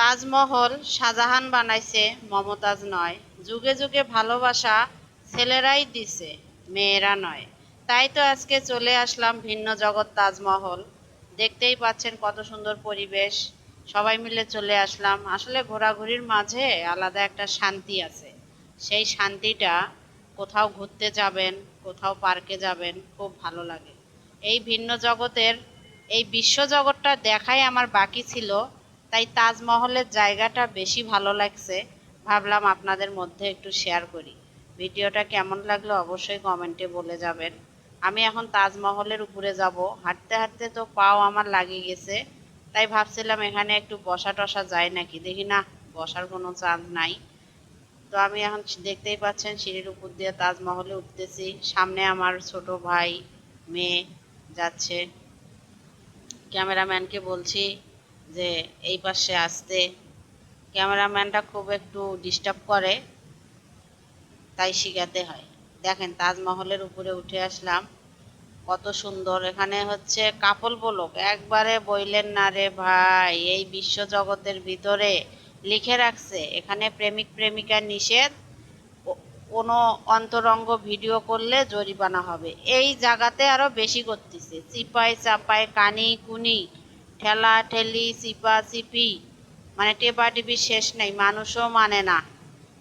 তাজমহল শাহজাহান বানাইছে, মমতাজ নয়। যুগে যুগে ভালোবাসা ছেলেরাই দিছে, মেয়েরা নয়। তাই তো আজকে চলে আসলাম ভিন্ন জগৎ তাজমহল। দেখতেই পাচ্ছেন কত সুন্দর পরিবেশ। সবাই মিলে চলে আসলাম। আসলে ঘোরাঘুরির মাঝে আলাদা একটা শান্তি আছে। সেই শান্তিটা কোথাও ঘুরতে যাবেন, কোথাও পার্কে যাবেন, খুব ভালো লাগে। এই ভিন্ন জগতের এই বিশ্ব জগৎটা দেখাই আমার বাকি ছিল। তাই তাজমহলের জায়গাটা বেশি ভালো লাগছে, ভাবলাম আপনাদের মধ্যে একটু শেয়ার করি। ভিডিওটা কেমন লাগলো অবশ্যই কমেন্টে বলে যাবেন। আমি এখন তাজমহলের উপরে যাব। হাঁটতে হাঁটতে তো পাও আমার লাগিয়ে গেছে, তাই ভাবছিলাম এখানে একটু বসা টসা যায় নাকি। দেখি না, বসার কোনো চান্স নাই। তো আমি এখন দেখতেই পাচ্ছেন সিঁড়ির উপর দিয়ে তাজমহলে উঠতেছি। সামনে আমার ছোট ভাই, মেয়ে যাচ্ছে। ক্যামেরাম্যানকে বলছি যে এই পাশে আসতে। ক্যামেরাম্যানটা খুব একটু ডিস্টার্ব করে, তাই শিখাতে হয়। দেখেন তাজমহলের উপরে উঠে আসলাম, কত সুন্দর। এখানে হচ্ছে কাপল বলক, একবারে বইলেন না রে ভাই। এই বিশ্ব জগতের ভিতরে লিখে রাখছে এখানে প্রেমিক প্রেমিকা নিষেধ, কোনো অন্তরঙ্গ ভিডিও করলে জরিমানা হবে। এই জায়গাতে আরো বেশি করতেছে, চিপাই চাপাই কানি কুনি, ঠেলা ঠেলি চিপা চিপি, মানে টেপা টিপি শেষ নেই। মানুষও মানে না।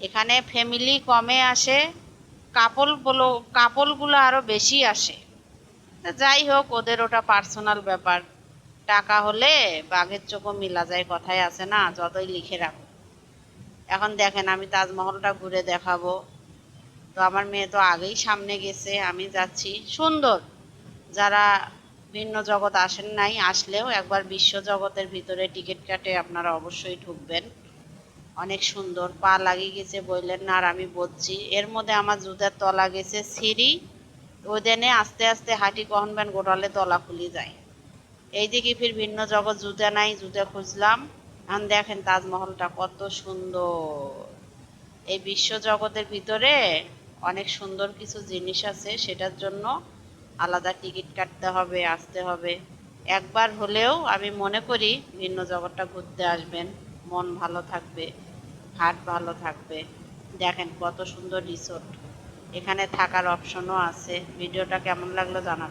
এখানে ফ্যামিলি কমে আসে, কাপলগুলো আরো বেশি আসে। তা যাই হোক, ওদের ওটা পার্সোনাল ব্যাপার। টাকা হলে বাঘের চোখও মিলা যায়, কথায় আছে না, যতই লিখে রাখো। এখন দেখেন আমি তাজমহলটা ঘুরে দেখাবো। তো আমার মেয়ে তো আগেই সামনে গেছে, আমি যাচ্ছি। সুন্দর। যারা ভিন্ন জগৎ আসেন নাই, আসলেও একবার বিশ্ব জগতের ভিতরে টিকিট কাটে আপনারা অবশ্যই ঢুকবেন। অনেক সুন্দর। পা লাগিয়ে গেছে বললেন না, আর আমি বলছি এর মধ্যে আমার জুতার তলা গেছে সিঁড়ি। ওই দিনে আস্তে আস্তে হাঁটি কহনবেন, গোটালে তলা খুলি যায়। এই দিকে ফির ভিন্ন জগৎ, জুতা নাই, জুতা খুঁজলাম। এখন দেখেন তাজমহলটা কত সুন্দর। এই বিশ্ব জগতের ভিতরে অনেক সুন্দর কিছু জিনিস আছে, সেটার জন্য আলাদা টিকিট কাটতে হবে, আসতে হবে। একবার হলেও আমি মনে করি ভিন্ন জগৎটা ঘুরতে আসবেন, মন ভালো থাকবে, হার্ট ভালো থাকবে। দেখেন কত সুন্দর রিসোর্ট, এখানে থাকার অপশনও আছে। ভিডিওটা কেমন লাগলো জানাবেন।